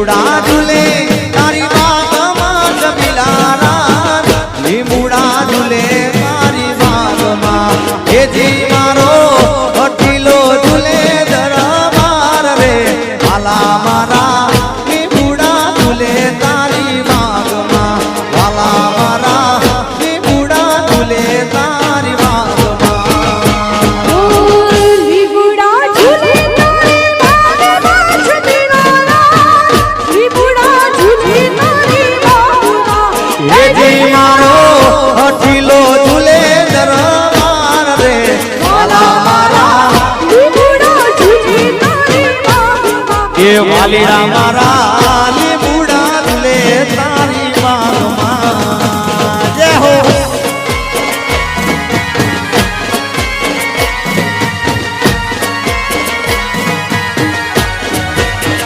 લીમુડા ઝૂલે તારી બાગમાં જબીલારા લીમુડા ઝૂલે તારી બાગમાં એજી મારો અઠીલો ઝૂલે દરબાર રે વાલા મારા લીમુડા ઝૂલે તારી બાગમાં વાલા મારા લીમુડા ઝૂલે તારી વાલીડા મારા